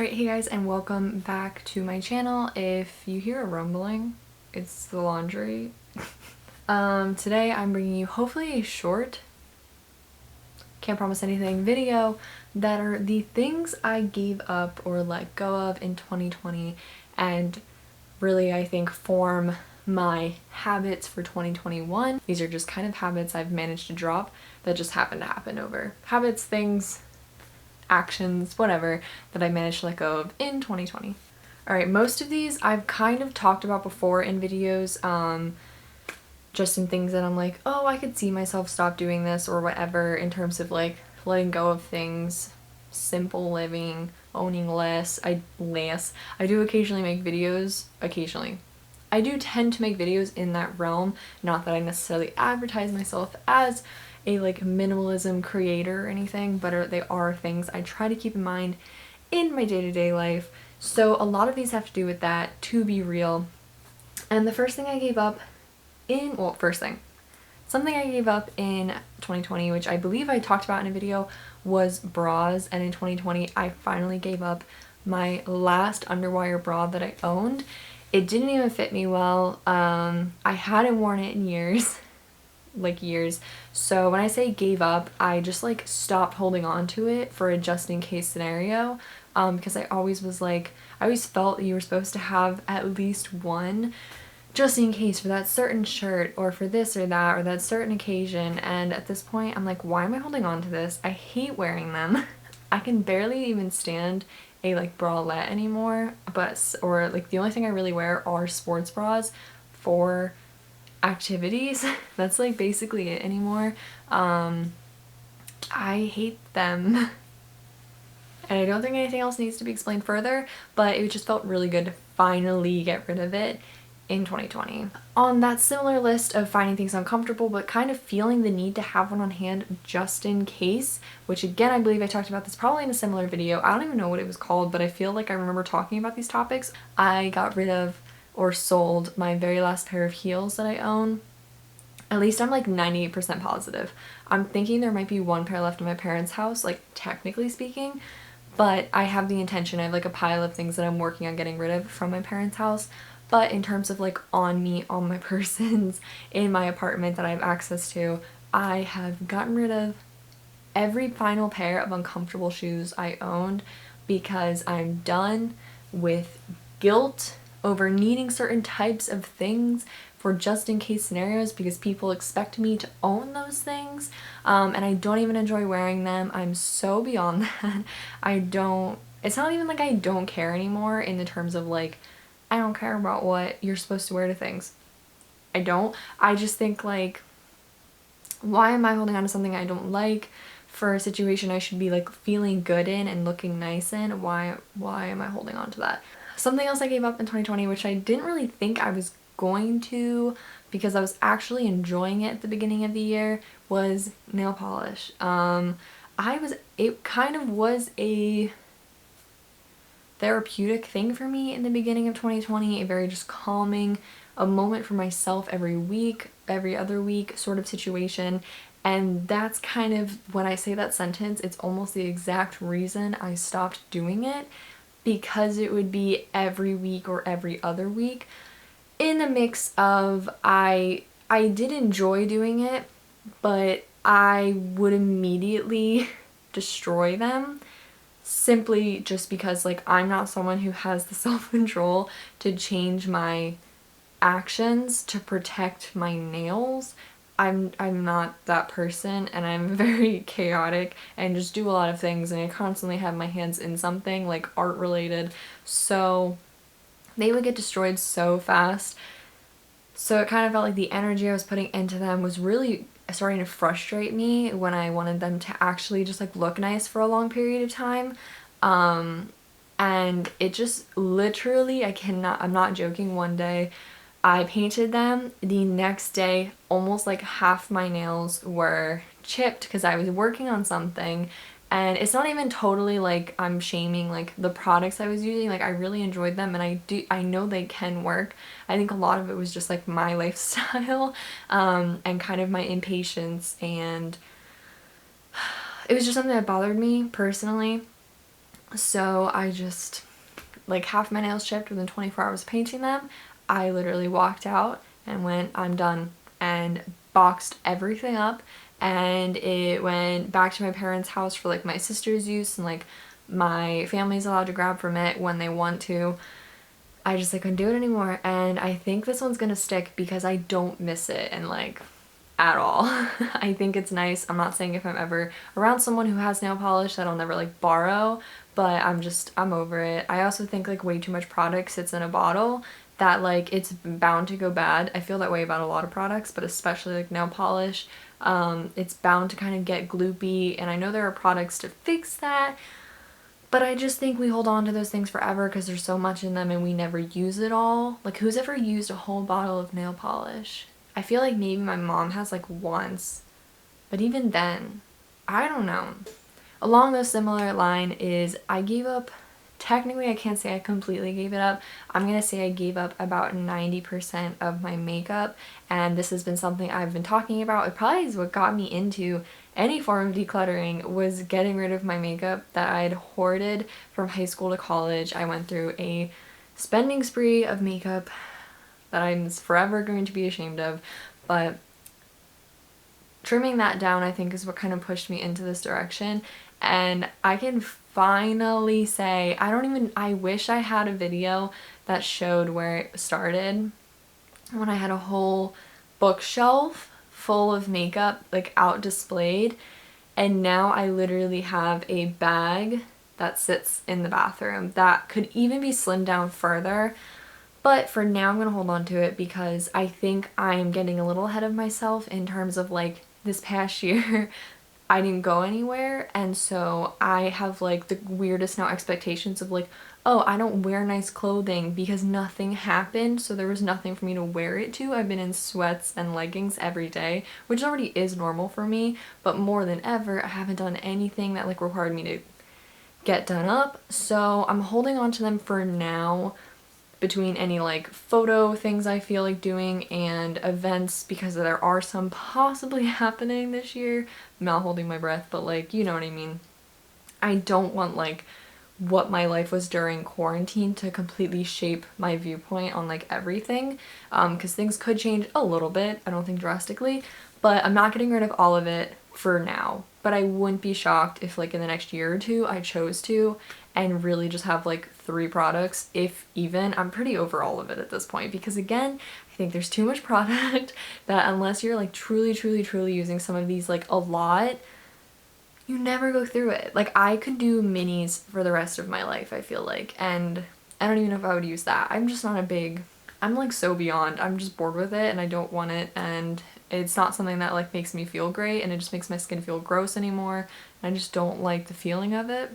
Alright, hey guys, and welcome back to my channel. If you hear a rumbling, it's the laundry. Today I'm bringing you hopefully a short, can't promise anything, video that are the things I gave up or let go of in 2020 and really I think form my habits for 2021. These are just kind of habits I've managed to drop that just happen to happen over habits, things, actions, whatever, that I managed to let go of in 2020. Alright, most of these I've kind of talked about before in videos, just in things that I'm like, oh, I could see myself stop doing this or whatever, in terms of like letting go of things, simple living, owning less. I do occasionally make videos, I do tend to make videos in that realm, not that I necessarily advertise myself as a like minimalism creator or anything, but they are things I try to keep in mind in my day-to-day life. So a lot of these have to do with that, to be real. And the first thing I gave up something I gave up in 2020, which I believe I talked about in a video, was bras. And in 2020 I finally gave up my last underwire bra that I owned. It didn't even fit me well. I hadn't worn it in years. Like years. So when I say gave up, I just like stopped holding on to it for a just in case scenario, because I always felt you were supposed to have at least one just in case for that certain shirt or for this or that or that certain occasion. And at this point I'm like, why am I holding on to this? I hate wearing them. I can barely even stand a like bralette anymore, or like the only thing I really wear are sports bras for activities. That's like basically it anymore. I hate them. And I don't think anything else needs to be explained further, but it just felt really good to finally get rid of it in 2020. On that similar list of finding things uncomfortable but kind of feeling the need to have one on hand just in case, which again I believe I talked about this probably in a similar video. I don't even know what it was called, but I feel like I remember talking about these topics. I got rid of or sold my very last pair of heels that I own. At least I'm like 98% positive. I'm thinking there might be one pair left in my parents' house, like technically speaking, but I have the intention. I have like a pile of things that I'm working on getting rid of from my parents' house. But in terms of like on me, on my persons, in my apartment that I have access to, I have gotten rid of every final pair of uncomfortable shoes I owned because I'm done with guilt over needing certain types of things for just in case scenarios because people expect me to own those things, and I don't even enjoy wearing them. I'm so beyond that. It's not even like I don't care anymore in the terms of like, I don't care about what you're supposed to wear to things. I just think like, why am I holding on to something I don't like for a situation I should be like feeling good in and looking nice in? Why am I holding on to that? Something else I gave up in 2020, which I didn't really think I was going to because I was actually enjoying it at the beginning of the year, was nail polish. It kind of was a therapeutic thing for me in the beginning of 2020, a very just calming, a moment for myself every week, every other week sort of situation. And that's kind of, when I say that sentence, it's almost the exact reason I stopped doing it, because it would be every week or every other week in the mix of I did enjoy doing it, but I would immediately destroy them simply just because like I'm not someone who has the self-control to change my actions to protect my nails. I'm not that person, and I'm very chaotic and just do a lot of things, and I constantly have my hands in something like art related, so they would get destroyed so fast. So it kind of felt like the energy I was putting into them was really starting to frustrate me when I wanted them to actually just like look nice for a long period of time. And it just literally, I'm not joking, one day I painted them, the next day almost like half my nails were chipped because I was working on something. And it's not even totally like I'm shaming like the products I was using. Like I really enjoyed them, and I know they can work. I think a lot of it was just like my lifestyle, and kind of my impatience, and it was just something that bothered me personally. So I just, like, half my nails chipped within 24 hours of painting them. I literally walked out and went, I'm done, and boxed everything up, and it went back to my parents' house for like my sister's use, and like my family's allowed to grab from it when they want to. I just like couldn't do it anymore, and I think this one's gonna stick because I don't miss it, and like at all. I think it's nice. I'm not saying if I'm ever around someone who has nail polish that I'll never like borrow, but I'm over it. I also think like way too much product sits in a bottle that like it's bound to go bad. I feel that way about a lot of products, but especially like nail polish. It's bound to kind of get gloopy, and I know there are products to fix that, but I just think we hold on to those things forever because there's so much in them and we never use it all. Like, who's ever used a whole bottle of nail polish? I feel like maybe my mom has like once, but even then, I don't know. Along those similar line is I gave up, technically I can't say I completely gave it up. I'm gonna say I gave up about 90% of my makeup, and this has been something I've been talking about. It probably is what got me into any form of decluttering, was getting rid of my makeup that I had hoarded from high school to college. I went through a spending spree of makeup that I'm forever going to be ashamed of, but trimming that down I think is what kind of pushed me into this direction. And I can finally say, I wish I had a video that showed where it started, when I had a whole bookshelf full of makeup like out displayed, and now I literally have a bag that sits in the bathroom that could even be slimmed down further. But for now, I'm gonna hold on to it because I think I'm getting a little ahead of myself in terms of like this past year. I didn't go anywhere, and so I have like the weirdest now expectations of like, oh, I don't wear nice clothing because nothing happened, so there was nothing for me to wear it to. I've been in sweats and leggings every day, which already is normal for me, but more than ever, I haven't done anything that like required me to get done up, so I'm holding on to them for now between any like photo things I feel like doing and events, because there are some possibly happening this year. I'm not holding my breath, but like, you know what I mean. I don't want like what my life was during quarantine to completely shape my viewpoint on like everything, because things could change a little bit. I don't think drastically, but I'm not getting rid of all of it for now. But I wouldn't be shocked if like in the next year or two I chose to and really just have like 3 products, if even. I'm pretty over all of it at this point because again, I think there's too much product that unless you're like truly using some of these like a lot, you never go through it. Like, I could do minis for the rest of my life, I feel like, and I don't even know if I would use that. I'm just not a big, I'm like so beyond, I'm just bored with it and I don't want it, and it's not something that like makes me feel great, and it just makes my skin feel gross anymore, and I just don't like the feeling of it.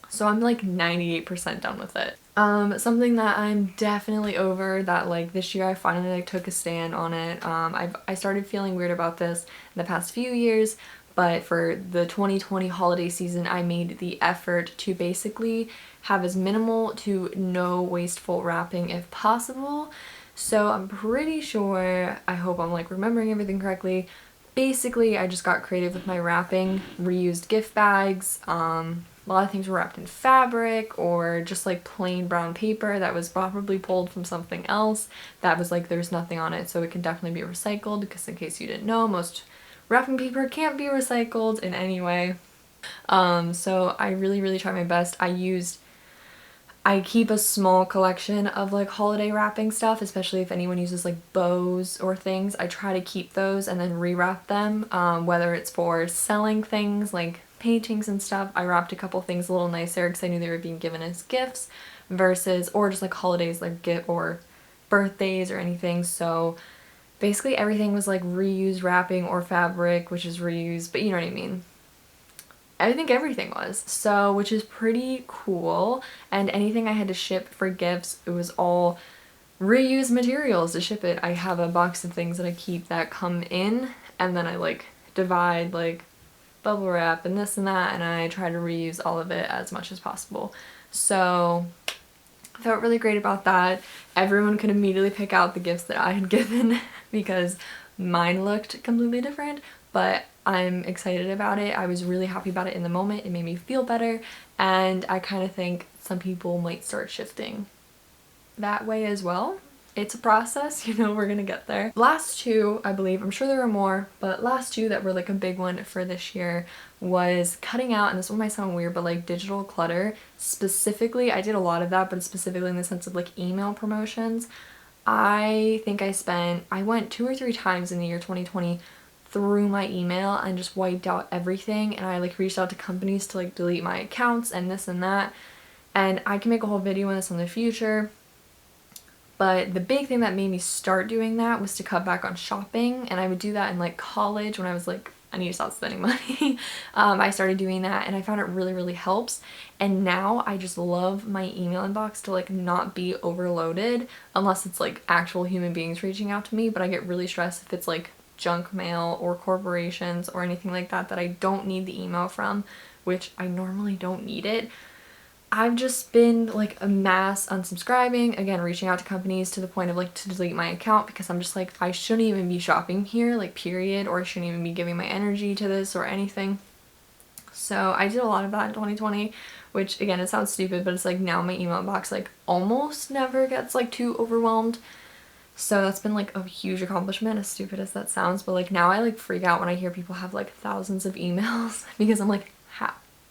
So I'm like 98% done with it. Something that I'm definitely over, that like this year I finally like took a stand on it. I started feeling weird about this in the past few years, but for the 2020 holiday season I made the effort to basically have as minimal to no wasteful wrapping if possible. So I'm pretty sure, I hope I'm like remembering everything correctly. Basically, I just got creative with my wrapping, reused gift bags. A lot of things were wrapped in fabric or just like plain brown paper that was probably pulled from something else that was like there's nothing on it, so it can definitely be recycled, because in case you didn't know, most wrapping paper can't be recycled in any way. So I really try my best. I keep a small collection of like holiday wrapping stuff, especially if anyone uses like bows or things. I try to keep those and then rewrap them, whether it's for selling things like paintings and stuff. I wrapped a couple things a little nicer because I knew they were being given as gifts versus, or just like holidays like gift or birthdays or anything. So basically everything was like reused wrapping or fabric, which is reused, but you know what I mean. I think everything was, so, which is pretty cool. And anything I had to ship for gifts, it was all reused materials to ship it. I have a box of things that I keep that come in, and then I like divide like bubble wrap and this and that, and I try to reuse all of it as much as possible. So I felt really great about that. Everyone could immediately pick out the gifts that I had given because mine looked completely different, but I'm excited about it. I was really happy about it in the moment. It made me feel better, and I kind of think some people might start shifting that way as well. It's a process, you know, we're gonna get there. Last two, I believe, I'm sure there are more, but last two that were like a big one for this year was cutting out, and this one might sound weird, but like digital clutter. Specifically, I did a lot of that, but specifically in the sense of like email promotions. I think I went 2 or 3 times in the year 2020 through my email and just wiped out everything, and I like reached out to companies to like delete my accounts and this and that. And I can make a whole video on this in the future. But the big thing that made me start doing that was to cut back on shopping, and I would do that in like college when I was like, I need to stop spending money. I started doing that and I found it really, really helps. And now I just love my email inbox to like not be overloaded unless it's like actual human beings reaching out to me, but I get really stressed if it's like junk mail or corporations or anything like that that I don't need the email from, which I normally don't need it. I've just been like a mass unsubscribing, again reaching out to companies to the point of like to delete my account because I'm just like, I shouldn't even be shopping here, like period, or I shouldn't even be giving my energy to this or anything. So I did a lot of that in 2020, which again, it sounds stupid, but it's like now my email box like almost never gets like too overwhelmed. So that's been like a huge accomplishment, as stupid as that sounds, but like now I like freak out when I hear people have like thousands of emails because I'm like,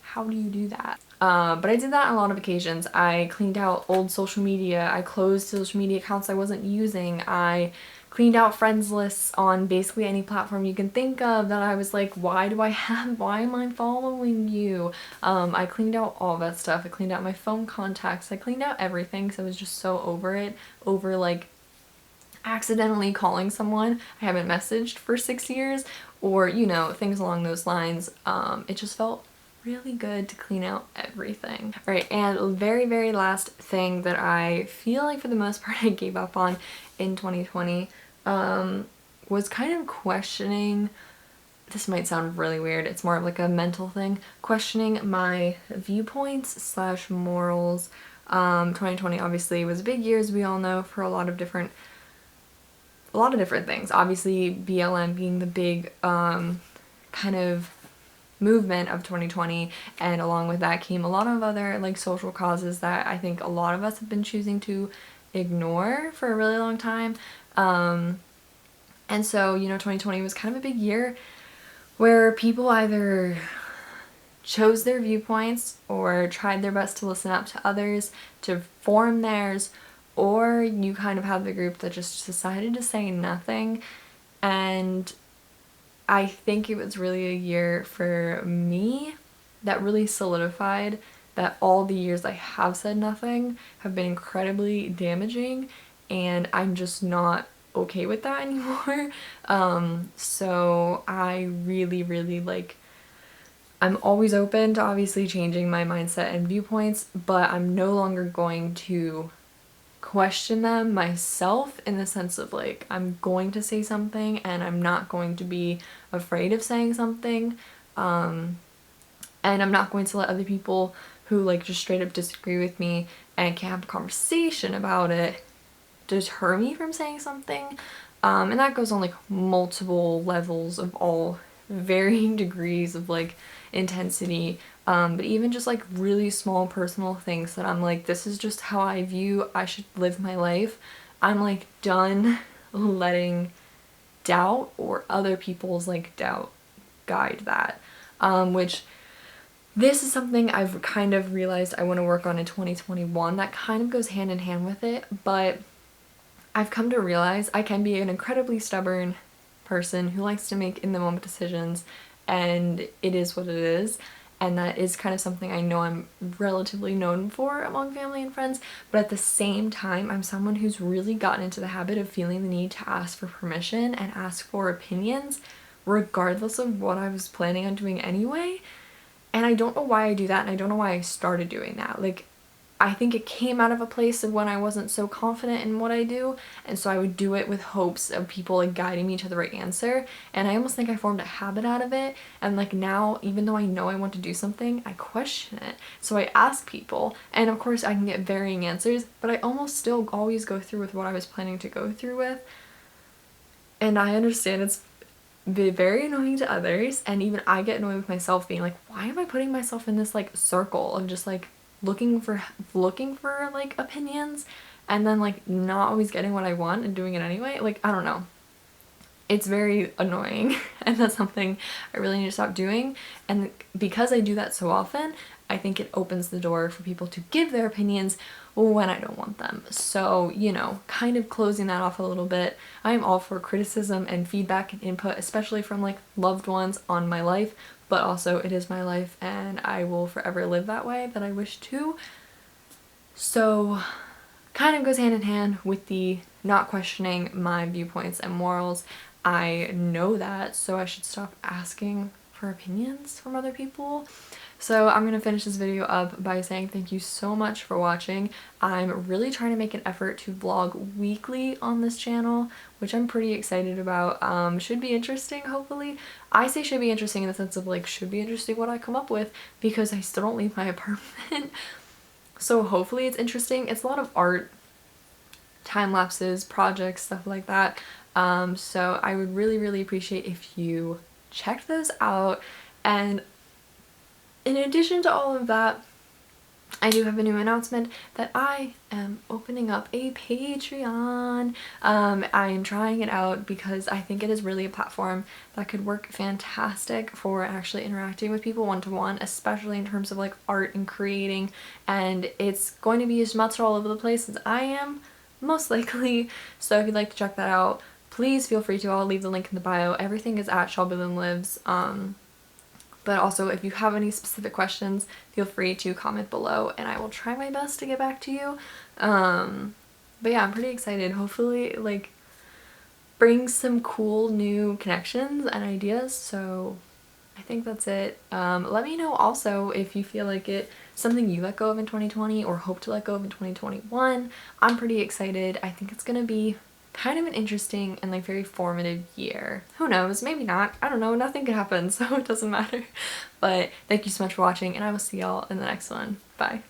how do you do that? But I did that on a lot of occasions. I cleaned out old social media. I closed social media accounts I wasn't using. I cleaned out friends lists on basically any platform you can think of that I was like, why am I following you? I cleaned out all that stuff. I cleaned out my phone contacts. I cleaned out everything because I was just so over it, over like accidentally calling someone I haven't messaged for 6 years, or you know, things along those lines. It just felt really good to clean out everything. All right, and very, very last thing that I feel like for the most part I gave up on in 2020 was kind of questioning, this might sound really weird, it's more of like a mental thing, questioning my viewpoints slash morals. 2020 obviously was a big year, as we all know, for a lot of different things. Obviously BLM being the big kind of movement of 2020, and along with that came a lot of other like social causes that I think a lot of us have been choosing to ignore for a really long time. And so, you know, 2020 was kind of a big year where people either chose their viewpoints or tried their best to listen up to others, to form theirs, or you kind of had the group that just decided to say nothing. And I think it was really a year for me that really solidified that all the years I have said nothing have been incredibly damaging, and I'm just not okay with that anymore. So I really, really like, I'm always open to obviously changing my mindset and viewpoints, but I'm no longer going to question them myself, in the sense of like, I'm going to say something and I'm not going to be afraid of saying something, and I'm not going to let other people who like just straight up disagree with me and can't have a conversation about it deter me from saying something. And that goes on like multiple levels of all varying degrees of like intensity, but even just like really small personal things that I'm like, this is just how I view I should live my life. I'm like done letting doubt or other people's like doubt guide that, which this is something I've kind of realized I want to work on in 2021 that kind of goes hand in hand with it. But I've come to realize I can be an incredibly stubborn person who likes to make in the moment decisions, and it is what it is. And that is kind of something I know I'm relatively known for among family and friends, but at the same time, I'm someone who's really gotten into the habit of feeling the need to ask for permission and ask for opinions, regardless of what I was planning on doing anyway. And I don't know why I do that, and I don't know why I started doing that. Like, I think it came out of a place of when I wasn't so confident in what I do, and so I would do it with hopes of people like guiding me to the right answer, and I almost think I formed a habit out of it. And like now, even though I know I want to do something, I question it. So I ask people, and of course I can get varying answers, but I almost still always go through with what I was planning to go through with. And I understand it's be very annoying to others, and even I get annoyed with myself being like, why am I putting myself in this like circle of just like looking for like opinions and then like not always getting what I want and doing it anyway? Like, I don't know. It's very annoying and that's something I really need to stop doing, and because I do that so often, I think it opens the door for people to give their opinions when I don't want them. So, you know, kind of closing that off a little bit. I am all for criticism and feedback and input, especially from like loved ones on my life, but also it is my life and I will forever live that way that I wish to. So kind of goes hand in hand with the not questioning my viewpoints and morals. I know that, so I should stop asking for opinions from other people. So I'm gonna finish this video up by saying thank you so much for watching. I'm really trying to make an effort to vlog weekly on this channel, which I'm pretty excited about. Should be interesting, hopefully. I say should be interesting in the sense of like, should be interesting what I come up with, because I still don't leave my apartment. So hopefully it's interesting. It's a lot of art, time lapses, projects, stuff like that. So I would really appreciate if you checked those out. And in addition to all of that, I do have a new announcement that I am opening up a Patreon. I am trying it out because I think it is really a platform that could work fantastic for actually interacting with people one-to-one, especially in terms of like art and creating, and it's going to be as much all over the place as I am, most likely. So if you'd like to check that out, please feel free to. I'll leave the link in the bio. Everything is at Shelby Lives. But also, if you have any specific questions, feel free to comment below and I will try my best to get back to you. But yeah, I'm pretty excited. Hopefully, like, bring some cool new connections and ideas. So I think that's it. Let me know also if you feel like it's something you let go of in 2020 or hope to let go of in 2021. I'm pretty excited. I think it's gonna be kind of an interesting and like very formative year. Who knows? Maybe not. I don't know. Nothing could happen, so it doesn't matter. But thank you so much for watching, and I will see y'all in the next one. Bye.